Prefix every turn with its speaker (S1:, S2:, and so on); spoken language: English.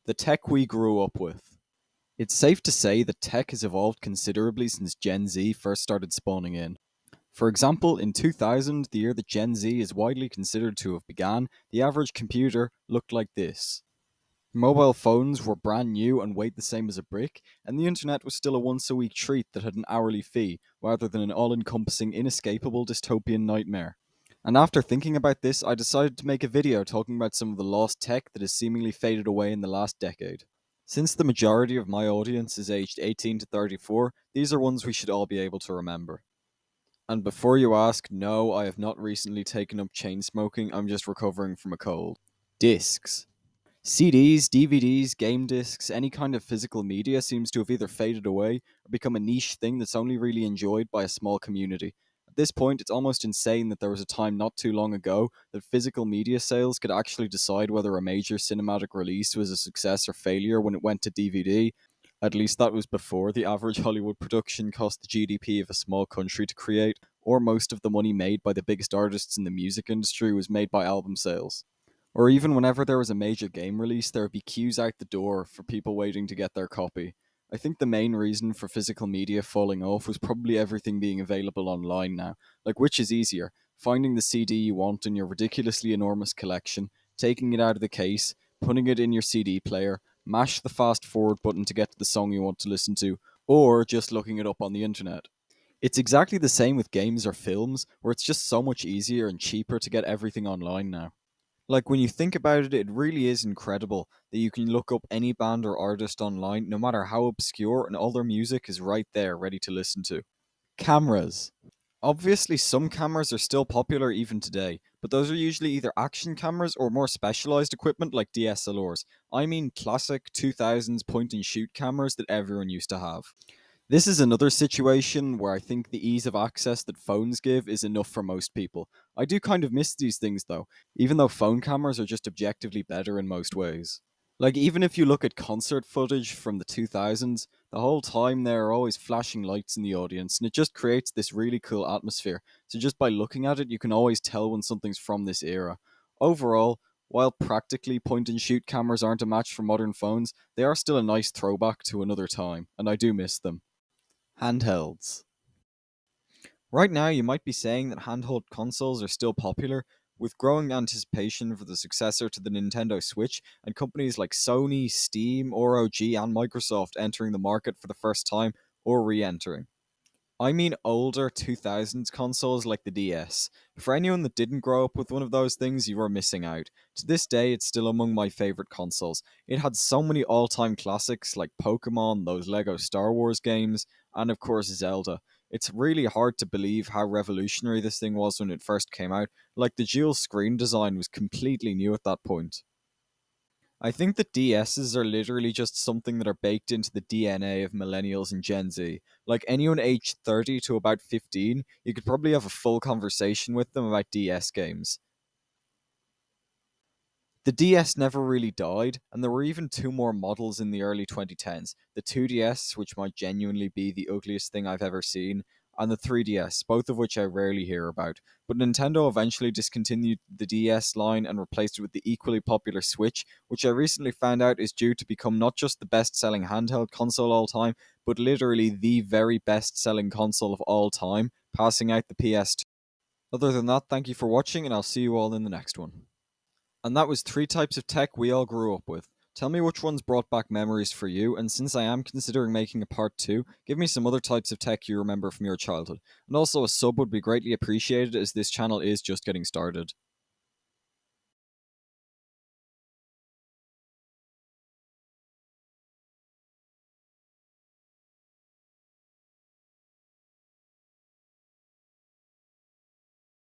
S1: The tech we grew up with. It's safe to say that tech has evolved considerably since Gen Z first started spawning in. For example, in 2000, the year that Gen Z is widely considered to have began, the average computer looked like this. Mobile phones were brand new and weighed the same as a brick, and the internet was still a once a week treat that had an hourly fee, rather than an all encompassing, inescapable dystopian nightmare. And after thinking about this, I decided to make a video talking about some of the lost tech that has seemingly faded away in the last decade. Since the majority of my audience is aged 18 to 34, these are ones we should all be able to remember. And before you ask, no, I have not recently taken up chain smoking, I'm just recovering from a cold. Discs. CDs, DVDs, game discs, any kind of physical media seems to have either faded away or become a niche thing that's only really enjoyed by a small community. At this point, it's almost insane that there was a time not too long ago that physical media sales could actually decide whether a major cinematic release was a success or failure when it went to DVD. At least that was before the average Hollywood production cost the GDP of a small country to create, or most of the money made by the biggest artists in the music industry was made by album sales. Or even whenever there was a major game release, there would be queues out the door for people waiting to get their copy. I think the main reason for physical media falling off was probably everything being available online now. Like, which is easier? Finding the CD you want in your ridiculously enormous collection, taking it out of the case, putting it in your CD player, mash the fast forward button to get to the song you want to listen to, or just looking it up on the internet. It's exactly the same with games or films, where it's just so much easier and cheaper to get everything online now. Like, when you think about it, it really is incredible that you can look up any band or artist online, no matter how obscure, and all their music is right there, ready to listen to. Cameras. Obviously, some cameras are still popular even today, but those are usually either action cameras or more specialized equipment like DSLRs. I mean classic 2000s point and shoot cameras that everyone used to have. This is another situation where I think the ease of access that phones give is enough for most people. I do kind of miss these things though, even though phone cameras are just objectively better in most ways. Like, even if you look at concert footage from the 2000s, the whole time there are always flashing lights in the audience, and it just creates this really cool atmosphere. So, just by looking at it, you can always tell when something's from this era. Overall, while practically point and shoot cameras aren't a match for modern phones, they are still a nice throwback to another time, and I do miss them. Handhelds. Right now, you might be saying that handheld consoles are still popular, with growing anticipation for the successor to the Nintendo Switch, and companies like Sony, Steam, ROG, and Microsoft entering the market for the first time or re entering. I mean older 2000s consoles like the DS. For anyone that didn't grow up with one of those things, you are missing out. To this day, it's still among my favorite consoles. It had so many all time classics like Pokemon, those Lego Star Wars games, and of course Zelda. It's really hard to believe how revolutionary this thing was when it first came out. Like, the dual screen design was completely new at that point. I think that DSs are literally just something that are baked into the DNA of millennials and Gen Z. Like, anyone aged 30 to about 15, you could probably have a full conversation with them about DS games. The DS never really died, and there were even two more models in the early 2010s: the 2DS, which might genuinely be the ugliest thing I've ever seen, and the 3DS, both of which I rarely hear about. But Nintendo eventually discontinued the DS line and replaced it with the equally popular Switch, which I recently found out is due to become not just the best selling handheld console all time, but literally the very best selling console of all time, passing out the PS2. Other than that, thank you for watching, and I'll see you all in the next one. And that was three types of tech we all grew up with. Tell me which ones brought back memories for you, and since I am considering making a part 2, give me some other types of tech you remember from your childhood. And also, a sub would be greatly appreciated as this channel is just getting started.